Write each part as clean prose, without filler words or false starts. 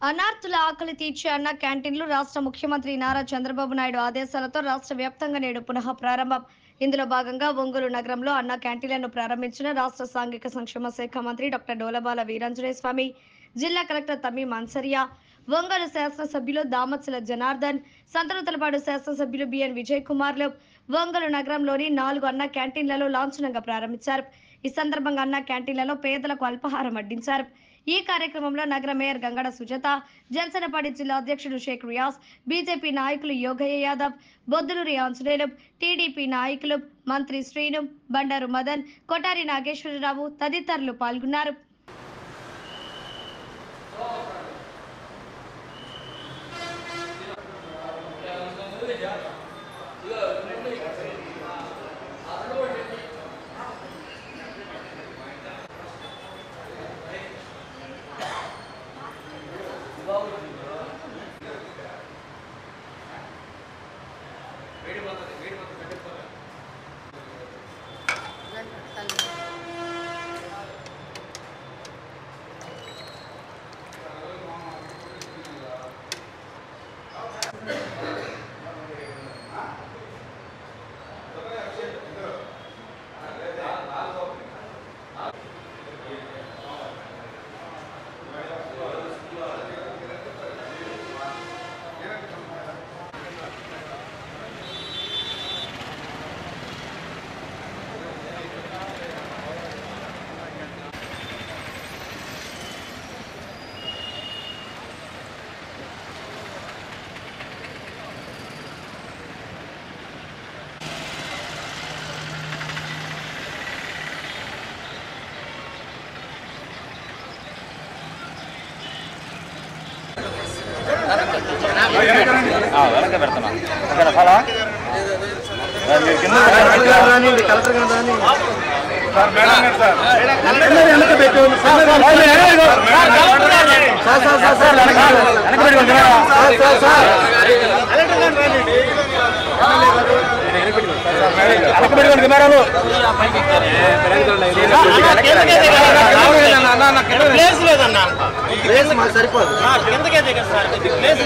అనార్తుల ఆకలి తీర్చే అన్న క్యాంటీన్లు రాష్ట్ర ముఖ్యమంత్రి నారా చంద్రబాబు నాయుడు ఆదేశాలతో రాష్ట్ర వ్యాప్తంగా నేడు పునః ప్రారంభం. ఇందులో భాగంగా ఒంగోలు నగరంలో అన్న క్యాంటీన్లను ప్రారంభించిన రాష్ట్ర సాంఘిక సంక్షేమ శాఖ మంత్రి డాక్టర్ డోలబాల వీరాంజనేయ స్వామి, జిల్లా కలెక్టర్ తమ్మీం అన్సరియా, ఒంగోలు శాసనసభ్యులు దామత్సల జనార్దన్, సంతనూతలపాడు శాసనసభ్యులు బిఎన్ విజయ్ కుమార్లు ఒంగోలు నగరంలోని 4 అన్న క్యాంటీన్లలో లాంఛనంగా ప్రారంభించారు. ఈ సందర్భంగా అన్న క్యాంటీన్లలో పేదలకు అల్పాహారం వడ్డించారు. ఈ కార్యక్రమంలో నగర మేయర్ గంగడ సుజాత, జనసేనపార్టీ జిల్లా అధ్యక్షుడు షేక్ రియాజ్, బీజేపీ నాయకులు యోగయ్య యాదవ్, బొద్దులూరి ఆంజనేయులు, టీడీపీ నాయకులు మంత్రి శ్రీను, బండారు మదన్, కొటారి నాగేశ్వరరావు తదితరులు పాల్గొన్నారు. వెనక పెడతాను ఇక్కడ ఫలా పెట్టుకోండి కెమెరాలు ప్లేస్ లేదన్నా సరిపోదు కిందకే దగ్గర సార్ ప్లేస్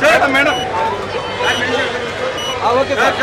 లేదు మేడం ఓకే సార్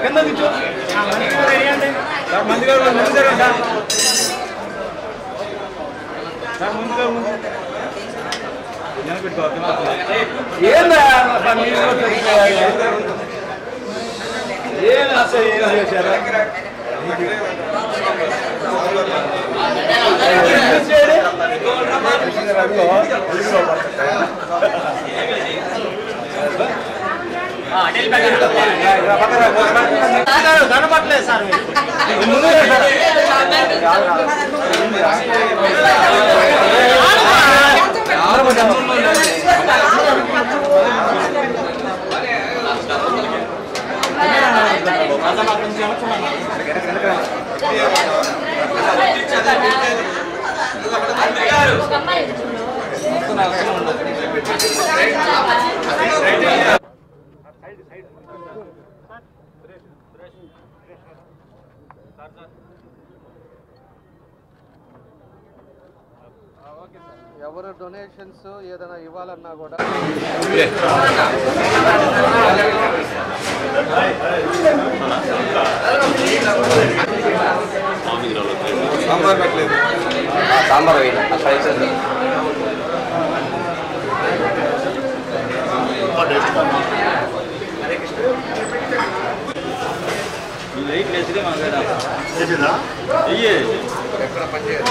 కింద కూర్చో మంది ఏందా ఏం అసలు ఏం చేశారు కనపట్లేదు సార్ ఎవరు డొనేషన్స్ ఏదైనా ఇవ్వాలన్నా కూడా సాంబార్ పెట్టలేదు సాంబార్ లైట్ లేచిదే ఎక్కడ పనిచేయాలి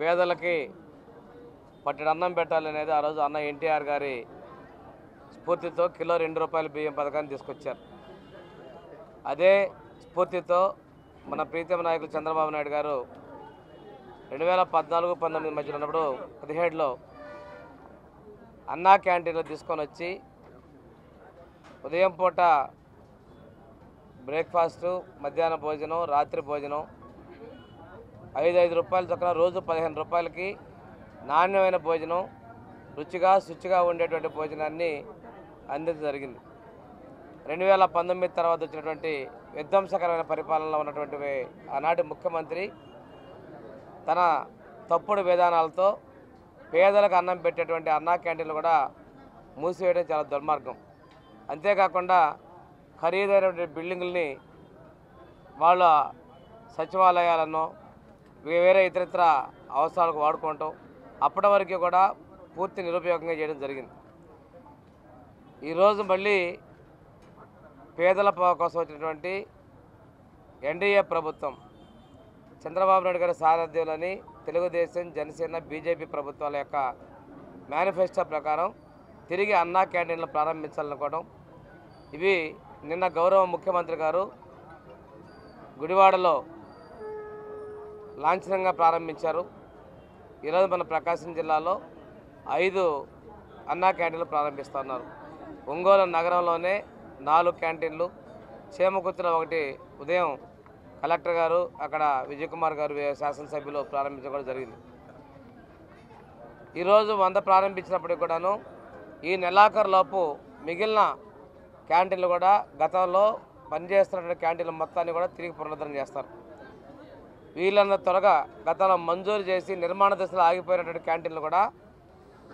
పేదలకి పట్టెడు అన్నం పెట్టాలనేది ఆ రోజు అన్న ఎన్టీఆర్ గారి స్ఫూర్తితో కిలో ₹2 బియ్యం పథకాన్ని తీసుకొచ్చారు. అదే స్ఫూర్తితో మన ప్రీతమ నాయకులు చంద్రబాబు నాయుడు గారు 2014-19 మధ్యలో ఉన్నప్పుడు 17లో అన్నా క్యాంటీన్లో తీసుకొని వచ్చి ఉదయం పూట బ్రేక్ఫాస్టు, మధ్యాహ్న భోజనం, రాత్రి భోజనం ₹5 చొప్పున రోజు ₹15కి నాణ్యమైన భోజనం, రుచిగా శుచిగా ఉండేటువంటి భోజనాన్ని అందించడం జరిగింది. 2019 తర్వాత వచ్చినటువంటి విధ్వంసకరమైన పరిపాలనలో ఉన్నటువంటి ఆనాటి ముఖ్యమంత్రి తన తప్పుడు విధానాలతో పేదలకు అన్నం పెట్టేటువంటి అన్నా క్యాంటీన్లు కూడా మూసివేయడం చాలా దుర్మార్గం. అంతేకాకుండా ఖరీదైనటువంటి బిల్డింగుల్ని వాళ్ళ సచివాలయాలను వేరే ఇతరితర అవసరాలకు వాడుకోవటం అప్పటి వరకు కూడా పూర్తి నిరుపయోగంగా చేయడం జరిగింది. ఈరోజు మళ్ళీ పేదల కోసం వచ్చినటువంటి ఎన్డీఏ ప్రభుత్వం చంద్రబాబు నాయుడు గారి సారథ్యంలోని తెలుగుదేశం, జనసేన, బీజేపీ ప్రభుత్వాల యొక్క మేనిఫెస్టో ప్రకారం తిరిగి అన్నా క్యాంటీన్లు ప్రారంభించాలనుకోవడం, ఇవి నిన్న గౌరవ ముఖ్యమంత్రి గారు గుడివాడలో లాంఛనంగా ప్రారంభించారు. ఈరోజు మన ప్రకాశం జిల్లాలో 5 అన్నా క్యాంటీన్లు ప్రారంభిస్తున్నారు. ఒంగోలు నగరంలోనే 4 క్యాంటీన్లు, చేమకుర్తిలో 1 ఉదయం కలెక్టర్ గారు అక్కడ విజయ్ కుమార్ గారు శాసనసభ్యులు ప్రారంభించడం జరిగింది. ఈరోజు 100 ప్రారంభించినప్పటికి కూడాను ఈ నెలాఖరులోపు మిగిలిన క్యాంటీన్లు కూడా గతంలో పనిచేస్తున్నటువంటి క్యాంటీన్ల మొత్తాన్ని కూడా తిరిగి పునరుద్ధరణ చేస్తారు. వీళ్ళన్న త్వరగా గతంలో మంజూరు చేసి నిర్మాణ దశలో ఆగిపోయినటువంటి క్యాంటీన్లు కూడా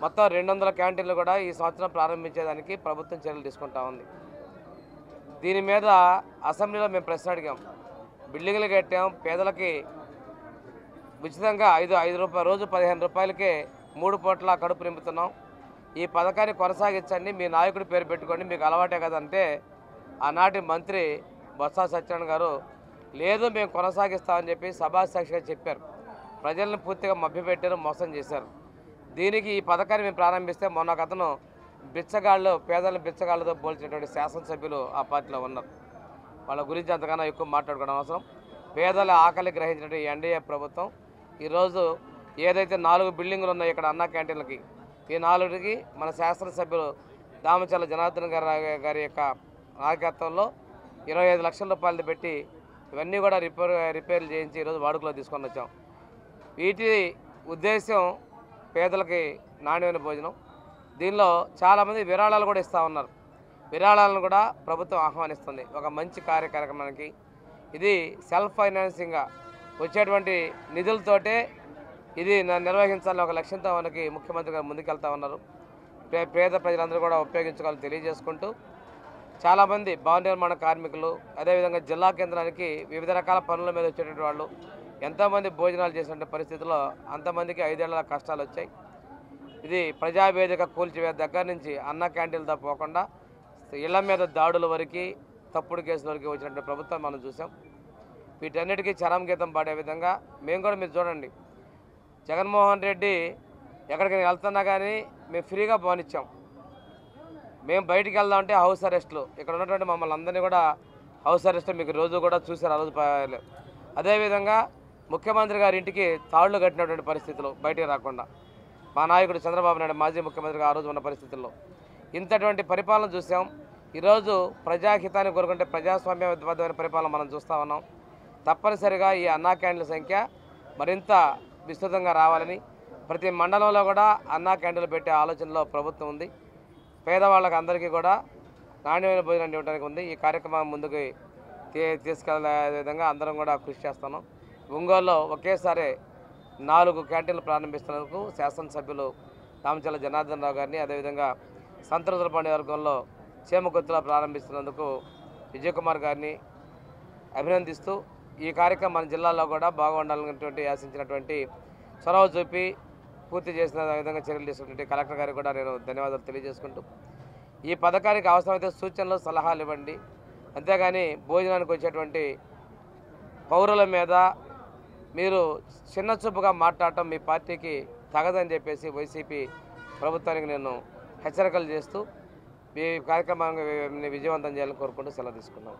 మొత్తం 200 క్యాంటీన్లు కూడా ఈ సంవత్సరం ప్రారంభించేదానికి ప్రభుత్వం చర్యలు తీసుకుంటా ఉంది. దీని మీద అసెంబ్లీలో మేము ప్రశ్న అడిగాం. బిల్డింగ్లు కట్టాం, పేదలకి ఉచితంగా ₹5 రోజు ₹15కే 3 పూట్ల కడుపు నింపుతున్నాం. ఈ పథకాన్ని కొనసాగించండి, మీ నాయకుడి పేరు పెట్టుకోండి, మీకు అలవాటే కదంటే ఆనాటి మంత్రి బొత్స సత్యనారాయణ గారు లేదు మేము కొనసాగిస్తామని చెప్పి సభాసాక్షిగా చెప్పారు. ప్రజలను పూర్తిగా మభ్యపెట్టారు, మోసం చేశారు. దీనికి ఈ పథకాన్ని మేము ప్రారంభిస్తే మొన్న అతను బిచ్చగాళ్ళు, పేదలను బిచ్చగాళ్ళతో పోల్చినటువంటి శాసనసభ్యులు ఆ పార్టీలో ఉన్నారు. వాళ్ళ గురించి అంతకన్నా ఎక్కువ మాట్లాడుకోవడం అవసరం. పేదల ఆకలి గ్రహించినటువంటి ఎన్డీఏ ప్రభుత్వం ఈరోజు ఏదైతే 4 బిల్డింగులు ఉన్నాయో ఇక్కడ అన్నా క్యాంటీన్లకి, ఈ 4కి మన శాసనసభ్యులు దామచర్ల జనార్దన్ గారి యొక్క నాయకత్వంలో ₹25 లక్షలు పెట్టి ఇవన్నీ కూడా రిపేర్లు చేయించి ఈరోజు వాడుకలో తీసుకొని వచ్చాం. వీటి ఉద్దేశం పేదలకి నాణ్యమైన భోజనం. దీనిలో చాలామంది విరాళాలు కూడా ఇస్తూ ఉన్నారు. విరాళాలను కూడా ప్రభుత్వం ఆహ్వానిస్తుంది ఒక మంచి కార్యక్రమానికి. ఇది సెల్ఫ్ ఫైనాన్సింగ్గా వచ్చేటువంటి నిధులతోటే ఇది నిర్వహించాలని ఒక లక్ష్యంతో మనకి ముఖ్యమంత్రి గారు ముందుకెళ్తా ఉన్నారు. పేద ప్రజలందరూ కూడా ఉపయోగించుకోవాలని తెలియజేసుకుంటూ చాలామంది భవన నిర్మాణ కార్మికులు, అదేవిధంగా జిల్లా కేంద్రానికి వివిధ రకాల పనుల మీద వచ్చేటువంటి వాళ్ళు ఎంతోమంది భోజనాలు చేసినటువంటి పరిస్థితుల్లో అంతమందికి 5 ఏళ్ల కష్టాలు వచ్చాయి. ఇది ప్రజావేదిక కూల్చివే దగ్గర నుంచి అన్న క్యాంటీన్లతో పోకుండా ఇళ్ల మీద దాడుల వరకు తప్పుడు కేసుల వరకు వచ్చినటువంటి ప్రభుత్వం మనం చూసాం. వీటన్నిటికీ చరం గీతం పాడే విధంగా మేము కూడా మీరు చూడండి, జగన్మోహన్ రెడ్డి ఎక్కడికి వెళ్తున్నా కానీ మేము ఫ్రీగా పోనిచ్చాం. మేము బయటికి వెళ్దామంటే హౌస్ అరెస్టులు, ఇక్కడ ఉన్నటువంటి మమ్మల్ని అందరినీ కూడా హౌస్ అరెస్టులు మీకు రోజు కూడా చూశారు. ఆ రోజు అదేవిధంగా ముఖ్యమంత్రి గారి ఇంటికి తాళ్లు కట్టినటువంటి పరిస్థితులు బయటికి రాకుండా మా నాయకుడు చంద్రబాబు నాయుడు మాజీ ముఖ్యమంత్రిగా ఆ రోజు ఉన్న పరిస్థితుల్లో ఇంతటువంటి పరిపాలన చూసాం. ఈరోజు ప్రజాహితాన్ని కోరుకుంటే ప్రజాస్వామ్యబద్ధమైన పరిపాలన మనం చూస్తూ ఉన్నాం. తప్పనిసరిగా ఈ అన్నా క్యాంటీన్ల సంఖ్య మరింత విస్తృతంగా రావాలని ప్రతి మండలంలో కూడా అన్నా క్యాంటీన్లు పెట్టే ఆలోచనలో ప్రభుత్వం ఉంది. పేదవాళ్ళకి అందరికీ కూడా నాణ్యమైన భోజనం ఇవ్వడానికి ఉంది. ఈ కార్యక్రమం ముందుకు తీసుకెళ్లే విధంగా అందరం కూడా కృషి చేస్తున్నాం. ఒంగోలులో ఒకేసారి 4 క్యాంటీన్లు ప్రారంభిస్తున్నందుకు శాసనసభ్యులు రామచల్ల జనార్దన్ రావు గారిని, అదేవిధంగా సంతృతులపాండి వర్గంలో చేమకొత్తులో ప్రారంభిస్తున్నందుకు విజయ్ కుమార్ గారిని అభినందిస్తూ ఈ కార్యక్రమం మన జిల్లాలో కూడా బాగుండాలనేటువంటి ఆశించినటువంటి చొరవ చూపి పూర్తి చేసిన విధంగా చర్యలు తీసుకున్నటువంటి కలెక్టర్ గారికి కూడా నేను ధన్యవాదాలు తెలియజేసుకుంటూ ఈ పథకానికి అవసరమైతే సూచనలు సలహాలు ఇవ్వండి, అంతేగాని భోజనానికి వచ్చేటువంటి పౌరుల మీద మీరు చిన్న చూపుగా మాట్లాడటం మీ పార్టీకి తగదని చెప్పేసి వైసీపీ ప్రభుత్వానికి నేను హెచ్చరికలు చేస్తూ ఈ కార్యక్రమాన్ని విజయవంతం చేయాలని కోరుకుంటూ సెలవు తీసుకున్నాను.